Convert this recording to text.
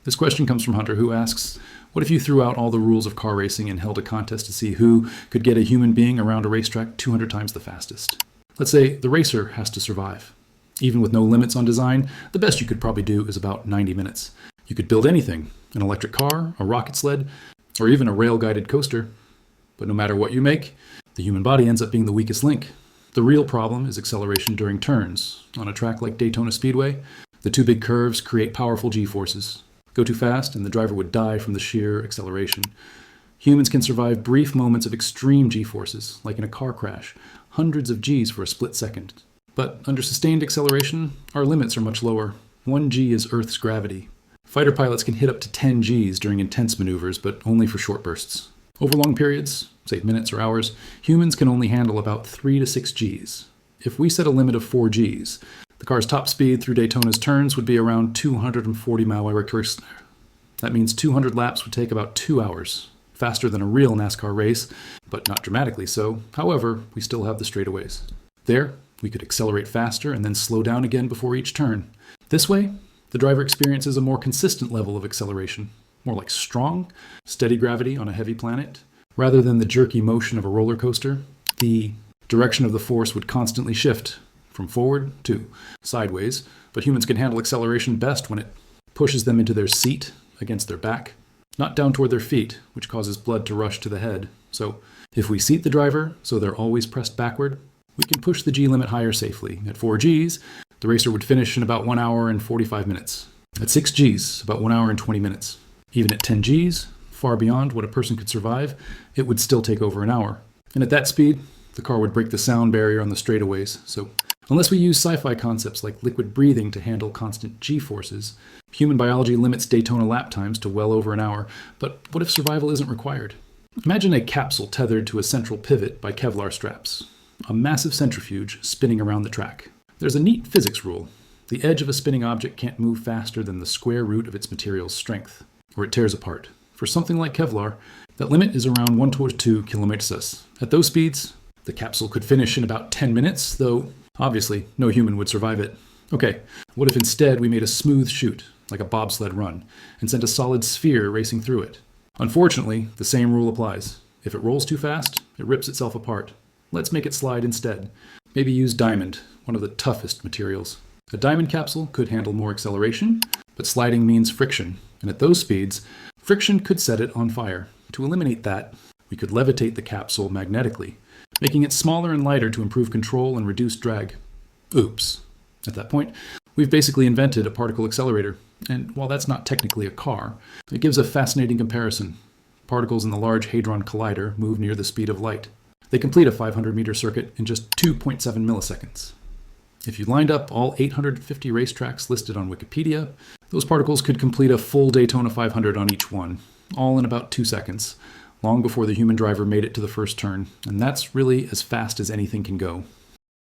This question comes from Hunter, who asks, what if you threw out all the rules of car racing and held a contest to see who could get a human being around a racetrack 200 times the fastest? Let's say the racer has to survive. Even with no limits on design, the best you could probably do is about 90 minutes. You could build anything, an electric car, a rocket sled, or even a rail-guided coaster. But no matter what you make, the human body ends up being the weakest link. The real problem is acceleration during turns. On a track like Daytona Speedway, the two big curves create powerful G-forces. Go too fast and the driver would die from the sheer acceleration. Humans can survive brief moments of extreme G-forces, like in a car crash, hundreds of Gs for a split second. But under sustained acceleration, our limits are much lower. 1 G is Earth's gravity. Fighter pilots can hit up to 10 Gs during intense maneuvers, but only for short bursts. Over long periods, say minutes or hours, humans can only handle about 3 to 6 Gs. If we set a limit of 4 Gs, the car's top speed through Daytona's turns would be around 240 mph. That means 200 laps would take about 2 hours, faster than a real NASCAR race, but not dramatically so. However, we still have the straightaways. There, we could accelerate faster and then slow down again before each turn. This way, the driver experiences a more consistent level of acceleration, more like strong, steady gravity on a heavy planet. Rather than the jerky motion of a roller coaster, the direction of the force would constantly shift from forward to sideways, but humans can handle acceleration best when it pushes them into their seat against their back, not down toward their feet, which causes blood to rush to the head. So if we seat the driver so they're always pressed backward, we can push the G limit higher safely. At 4 Gs, the racer would finish in about 1 hour and 45 minutes. At 6 Gs, about 1 hour and 20 minutes. Even at 10 Gs, far beyond what a person could survive, it would still take over an hour. And at that speed, the car would break the sound barrier on the straightaways. So unless we use sci-fi concepts like liquid breathing to handle constant G-forces, human biology limits Daytona lap times to well over an hour. But what if survival isn't required? Imagine a capsule tethered to a central pivot by Kevlar straps. A massive centrifuge spinning around the track. There's a neat physics rule. The edge of a spinning object can't move faster than the square root of its material's strength, or it tears apart. For something like Kevlar, that limit is around 1 to 2 km/s. At those speeds, the capsule could finish in about 10 minutes, though obviously no human would survive it. Okay, what if instead we made a smooth chute, like a bobsled run, and sent a solid sphere racing through it? Unfortunately, the same rule applies. If it rolls too fast, it rips itself apart. Let's make it slide instead. Maybe use diamond, one of the toughest materials. A diamond capsule could handle more acceleration, but sliding means friction, and at those speeds, friction could set it on fire. To eliminate that, we could levitate the capsule magnetically, making it smaller and lighter to improve control and reduce drag. Oops. At that point, we've basically invented a particle accelerator, and while that's not technically a car, it gives a fascinating comparison. Particles in the Large Hadron Collider move near the speed of light. They complete a 500-meter circuit in just 2.7 milliseconds. If you lined up all 850 racetracks listed on Wikipedia, those particles could complete a full Daytona 500 on each one, all in about 2 seconds, long before the human driver made it to the first turn, and that's really as fast as anything can go.